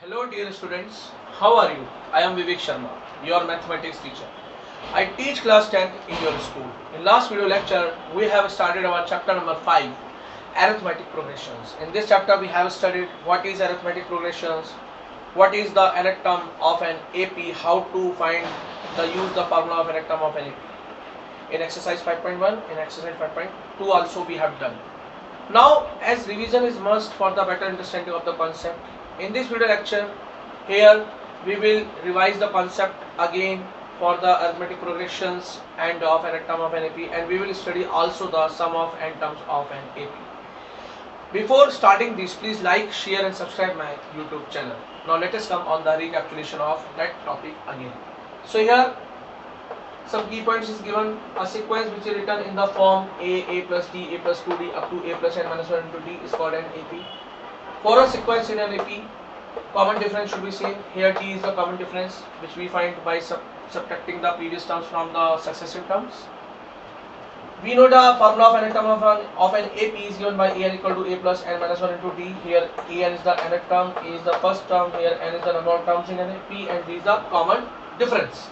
Hello dear students, how are you? I am Vivek Sharma, your mathematics teacher. I teach class 10th in your school. In last video lecture, we have started our chapter number 5, arithmetic progressions. In this chapter, we have studied what is arithmetic progressions, what is the nth term of an AP, how to find use the formula of nth term of an AP. In exercise 5.1, in exercise 5.2 also we have done. Now, as revision is must for the better understanding of the concept, in this video lecture, here we will revise the concept again for the arithmetic progressions and of an term of an AP, and we will study also the sum of n terms of an AP. Before starting this, please like, share and subscribe my YouTube channel. Now let us come on the recapitulation of that topic again. So here some key points is given. A sequence which is written in the form a plus d, a plus 2d up to a plus n minus 1 into d is called an AP. For a sequence in an AP, common difference should be same. Here t is the common difference which we find by subtracting the previous terms from the successive terms. We know the formula of n term of an AP is given by an equal to a plus n minus 1 into d. Here an is the nth term, a is the first term, here n is the number of terms in an AP, and d is the common difference.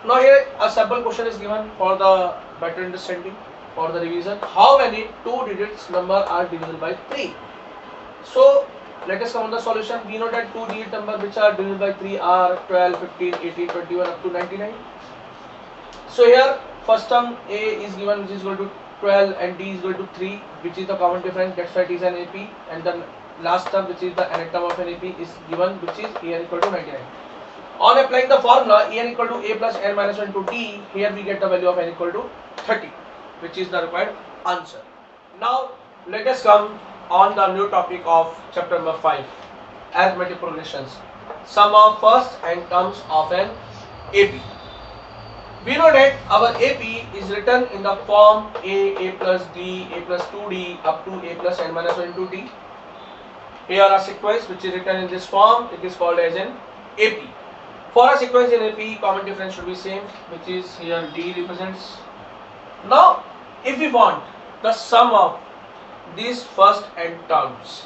Now here a simple question is given for the better understanding, for the revision. How many 2 digits number are divisible by 3? So let us come on the solution. We know that 2 digit number which are divisible by 3 are 12, 15, 18, 21 up to 99. So here first term a is given which is equal to 12 and d is equal to 3, which is the common difference, that's why it is an AP, and the last term which is the nth term of an AP is given which is an equal to 99. On applying the formula n equal to a plus n minus 1 to d, here we get the value of n equal to 30, which is the required answer. Now let us come on the new topic of chapter number 5, arithmetic progressions, sum of first and terms of an AP. We know that our AP is written in the form a plus d, a plus 2d up to a plus n minus 1 into d. Here a sequence which is written in this form, it is called as an AP. For a sequence in AP, common difference should be same, which is here d represents. Now, if we want the sum of these first n terms,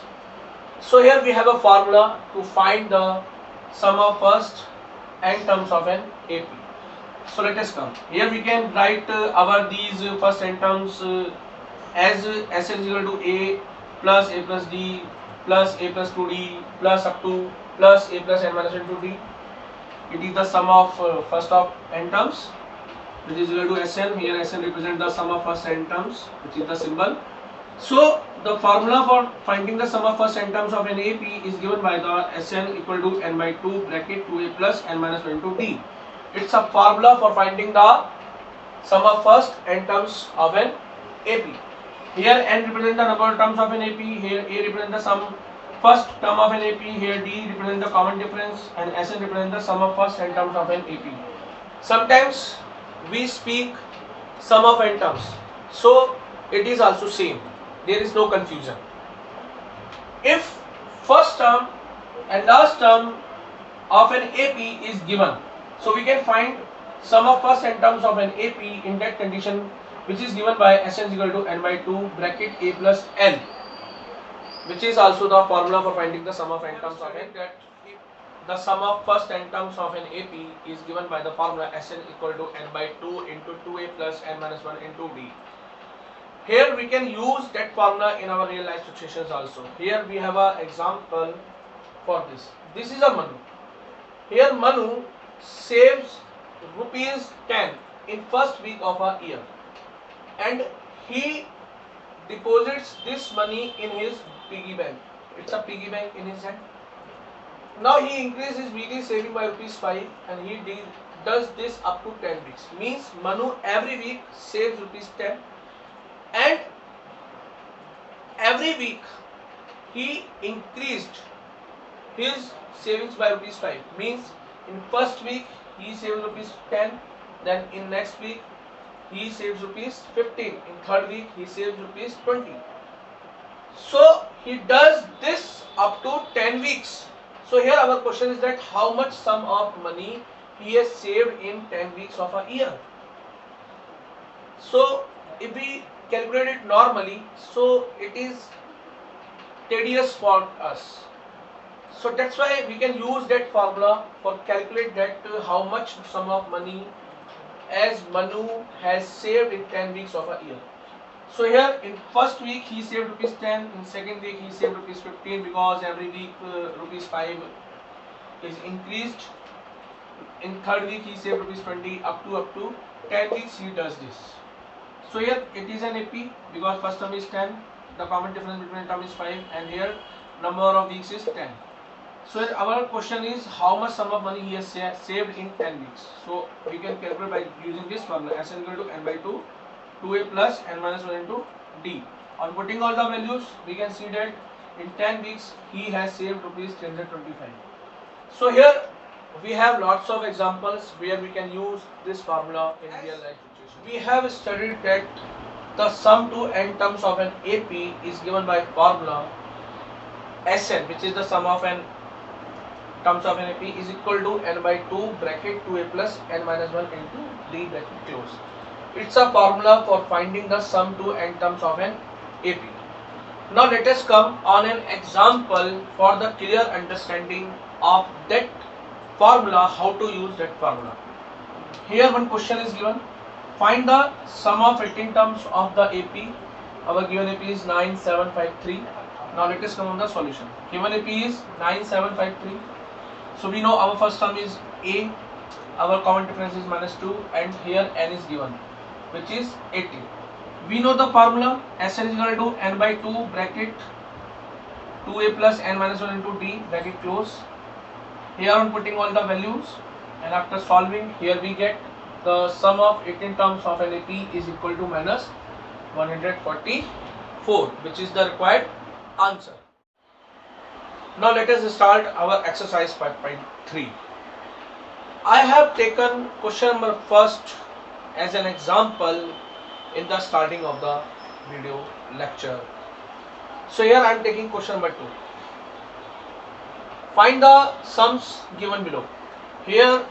so here we have a formula to find the sum of first n terms of an AP. So let us come. Here we can write our these first n terms as S is equal to a plus d plus a plus 2d plus up to plus a plus n minus 1 to d. It is the sum of first of n terms, which is equal to Sn. Here Sn represents the sum of first n terms, which is the symbol. So the formula for finding the sum of first n terms of an AP is given by the Sn equal to n by 2 bracket 2a plus n minus 1 into d. It's a formula for finding the sum of first n terms of an AP. Here n represents the number of terms of an AP. Here a represents the sum first term of an AP. Here d represents the common difference, and Sn represents the sum of first n terms of an AP. Sometimes we speak sum of n terms, so it is also same. There is no confusion. If first term and last term of an AP is given, so we can find sum of first n terms of an AP in that condition, which is given by Sn is equal to n by 2 bracket a plus n, which is also the formula for finding the sum of n terms of an. The sum of first n terms of an AP is given by the formula Sn equal to n by 2 into 2a plus n minus 1 into d. Here we can use that formula in our real life situations also. Here we have an example for this. This is a Manu. Here Manu saves rupees 10 in first week of a year, and he deposits this money in his piggy bank. It's a piggy bank in his hand. Now he increases his weekly saving by rupees 5, and he does this up to 10 weeks. Means Manu every week saves rupees 10, and every week he increased his savings by rupees 5. Means in first week he saves rupees 10, then in next week he saves rupees 15, in third week he saves rupees 20. So he does this up to 10 weeks. So here our question is that how much sum of money he has saved in 10 weeks of a year. So if we calculate it normally, so it is tedious for us. So that's why we can use that formula for calculate that how much sum of money as Manu has saved in 10 weeks of a year. So here in first week he saved rupees 10, in second week he saved rupees 15 because every week rupees 5 is increased. In third week he saved rupees 20 up to 10 weeks he does this. So here it is an AP because first term is 10, the common difference between term is 5 and here number of weeks is 10. So our question is how much sum of money he has saved in 10 weeks. So we can calculate by using this formula Sn equal to n by 2, 2a plus n minus 1 into d. On putting all the values we can see that in 10 weeks he has saved rupees 325. So here we have lots of examples where we can use this formula in real life situation. We have studied that the sum to n terms of an AP is given by formula Sn, which is the sum of n terms of an AP, is equal to n by 2 bracket 2a plus n minus 1 into d bracket close. It's a formula for finding the sum to n terms of an AP. Now let us come on an example for the clear understanding of that formula, how to use that formula. Here one question is given, find the sum of 18 terms of the AP. Our given AP is 9753. Now let us come on the solution. Given AP is 9753. So we know our first term is A, our common difference is minus 2 and here n is given which is 80. We know the formula Sn is equal to n by 2 bracket 2a plus n minus 1 into d bracket close. Here on putting all the values and after solving here we get the sum of 18 terms of an AP is equal to minus 144 which is the required answer. Now let us start our exercise 5.3. I have taken question number first as an example in the starting of the video lecture. So here I am taking question number 2. Find the sums given below. Here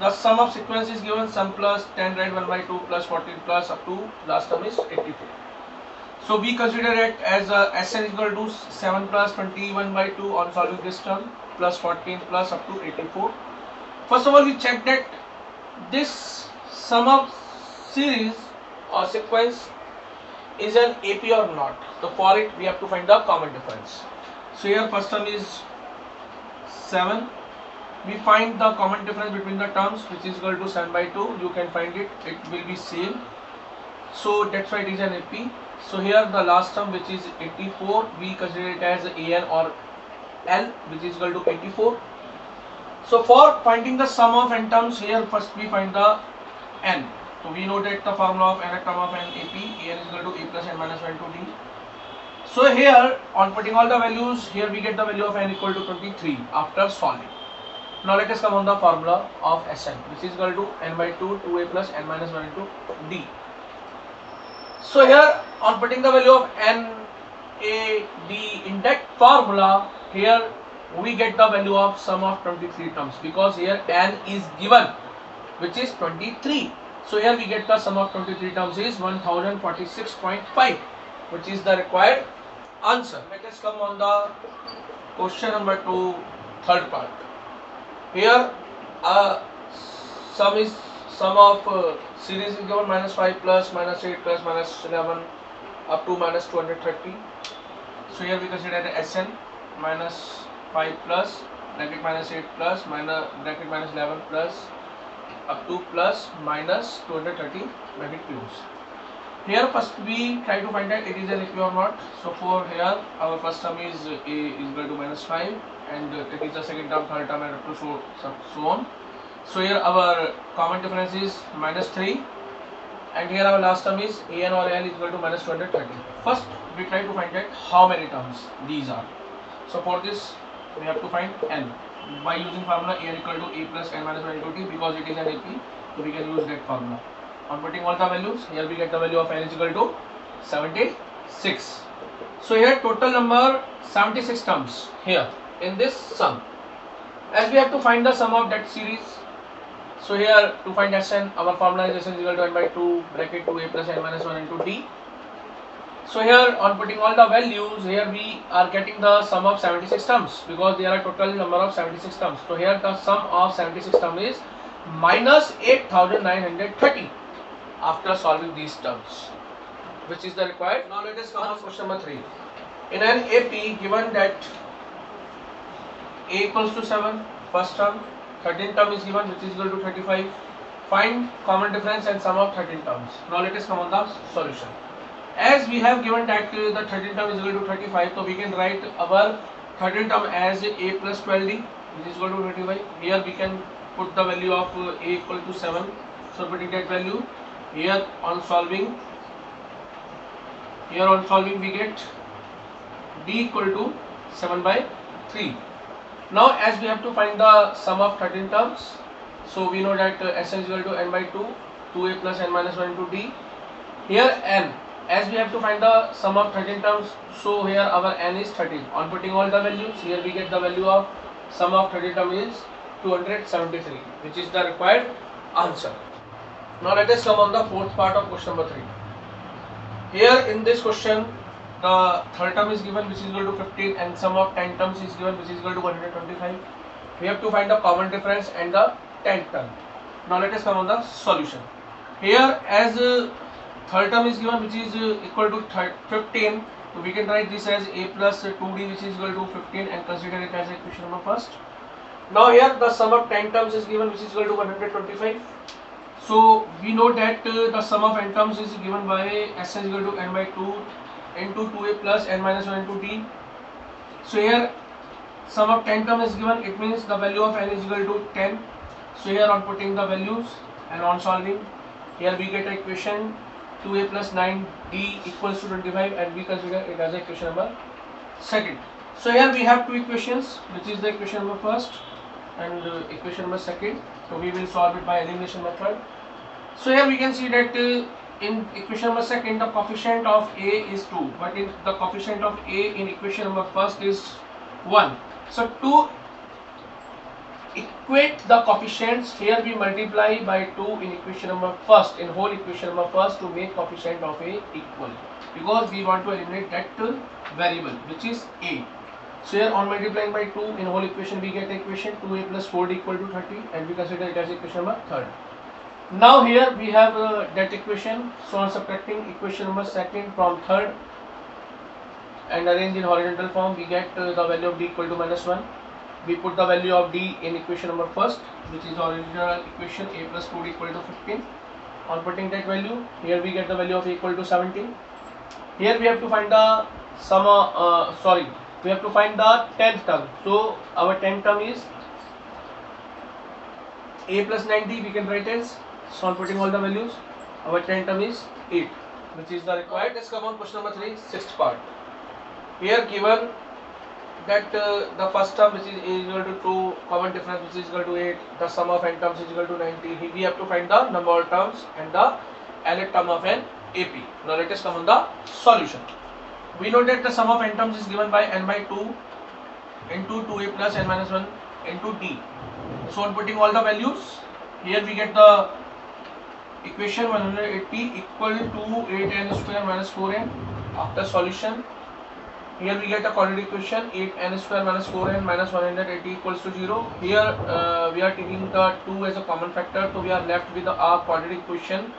the sum of sequence is given, sum plus 10 right 1 by 2 plus 14 plus up to last term is 84. So we consider it as Sn is equal to 7 plus 21 by 2 on solving this term plus 14 plus up to 84. First of all we check that this sum of series or sequence is an AP or not. So for it we have to find the common difference. So here first term is 7. We find the common difference between the terms which is equal to 7 by 2. You can find it, it will be same. So that's why it is an AP. So here the last term which is 84 we consider it as an or L which is equal to 84. So for finding the sum of n terms here first we find the n. So we know that the formula of n term of an AP, an is equal to a plus n minus 1 to d. So here on putting all the values here we get the value of n equal to 23 after solving. Now let us come on the formula of Sn which is equal to n by 2 2a plus n minus 1 into d. So here on putting the value of n, a, d in that formula here we get the value of sum of 23 terms because here n is given which is 23. So here we get the sum of 23 terms is 1046.5 which is the required answer. Let us come on the question number 2 third part. Here sum of series is given minus 5 plus minus 8 plus minus 11 up to minus 230. So here we consider the Sn minus 5 plus bracket minus 8 plus minus bracket minus 11 plus up to plus minus 230 bracket close. Here first we try to find that it is an AP or not. So for here our first term is a is equal to minus 5 and it is the second term, third term and up to so on. So here our common difference is minus 3 and here our last term is an or L is equal to minus 230. First we try to find out how many terms these are. So for this we have to find n by using formula an equal to a plus n minus 1 into t because it is an AP, so we can use that formula. On putting all the values here we get the value of n is equal to 76. So here total number 76 terms here in this sum. As we have to find the sum of that series, so here to find Sn our formula is Sn is equal to n by 2 bracket 2a plus n minus 1 into d. So here on putting all the values, here we are getting the sum of 76 terms because there are total number of 76 terms. So here the sum of 76 terms is minus 8930 after solving these terms, which is the required. Now let us come on question number 3. In an AP given that A equals to 7, first term, 13 term is given which is equal to 35. Find common difference and sum of 13 terms. Now let us come on the solution. As we have given that the 13 term is equal to 35, so we can write our 13 term as A plus 12D which is equal to 25. Here we can put the value of A equal to 7. So putting that value here on solving we get D equal to 7 by 3. Now as we have to find the sum of 13 terms, so we know that Sn is equal to n by 2, 2a plus n minus 1 into d. Here n, as we have to find the sum of 13 terms, so here our n is 13. On putting all the values, here we get the value of sum of 13 terms is 273, which is the required answer. Now let us come on the fourth part of question number 3. Here in this question, the third term is given which is equal to 15 and sum of 10 terms is given which is equal to 125. We have to find the common difference and the 10th term. Now let us come on the solution. Here as third term is given which is equal to 15, so we can write this as a plus 2d which is equal to 15 and consider it as equation number first. Now here the sum of 10 terms is given which is equal to 125. So we know that the sum of n terms is given by S is equal to n by 2 into 2a plus n minus 1 into d. So here sum of 10 term is given, it means the value of n is equal to 10. So here on putting the values and on solving, here we get an equation 2a plus 9d equals to 25 and we consider it as equation number second. So here we have two equations, which is the equation number first and equation number second. So we will solve it by elimination method. So here we can see that in equation number second the coefficient of A is 2, but in the coefficient of A in equation number first is 1. So to equate the coefficients, here we multiply by 2 in equation number first, in whole equation number first, to make coefficient of A equal, because we want to eliminate that variable which is A. So here on multiplying by 2 in whole equation we get equation 2a plus 4d equal to 30 and we consider it as equation number third. Now here we have that equation, so on subtracting equation number second from third and arrange in horizontal form, we get the value of d equal to minus 1. We put the value of d in equation number first, which is the original equation a plus 4d equal to 15. On putting that value, here we get the value of a equal to 17. Here we have to find the we have to find the 10th term. So our 10th term is a plus 9d, we can write as, so on putting all the values, our 10th term is 8, which is the required. Let's come on question number 3, sixth part. Here given that the first term which is equal to 2, common difference which is equal to 8, the sum of n terms is equal to 90. We have to find the number of terms and the nth term of an AP. Now let us come on the solution. We know that the sum of n terms is given by n by 2 into 2a plus n minus 1 into d. So on putting all the values, here we get the equation 180 equal to 8n square minus 4n. After solution, here we get a quadratic equation 8n square minus 4n minus 180 equals to 0. Here we are taking the 2 as a common factor, so we are left with the quadratic equation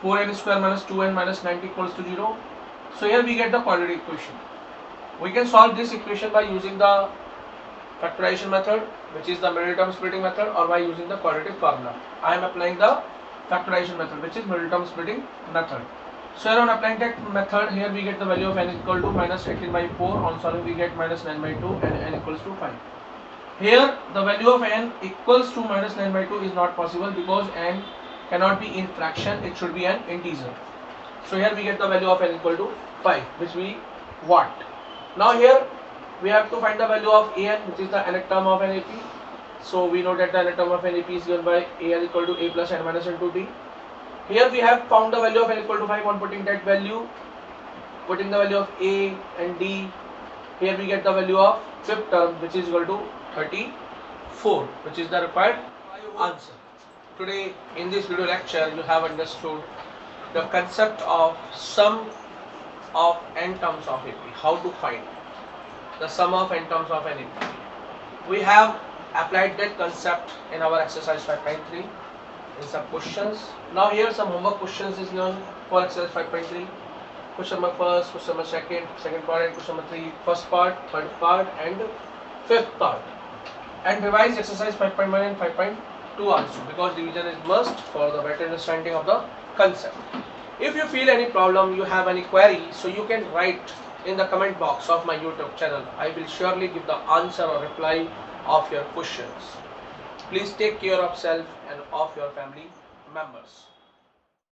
4n square minus 2n minus 90 equals to 0. So here we get the quadratic equation. We can solve this equation by using the factorization method, which is the middle term splitting method, or by using the quadratic formula. I am applying the factorization method, which is middle term splitting method. So here on applying that method, here we get the value of n equal to minus 18 by 4. On solving we get minus 9 by 2 and n equals to 5. Here the value of n equals to minus 9 by 2 is not possible because n cannot be in fraction, it should be an integer. So here we get the value of n equal to 5, which we want. Now here we have to find the value of an, which is the nth term of an AP. So we know that the nth term of an AP is given by an equal to a plus n minus n to d. Here we have found the value of n equal to 5 on putting that value, putting the value of a and d. Here we get the value of fifth term, which is equal to 34, which is the required answer. Today in this video lecture you have understood the concept of sum of n terms of AP. How to find the sum of n terms of an AP? We have applied that concept in our exercise 5.3 in some questions. Now here some homework questions is known for exercise 5.3. Question number first, question number second part, and question number 3, first part, third part, and fifth part. And revise exercise 5.1 and 5.2 also, because division is must for the better understanding of the concept. If you feel any problem, you have any query, so you can write in the comment box of my YouTube channel. I will surely give the answer or reply of your questions. Please take care of self and of your family members.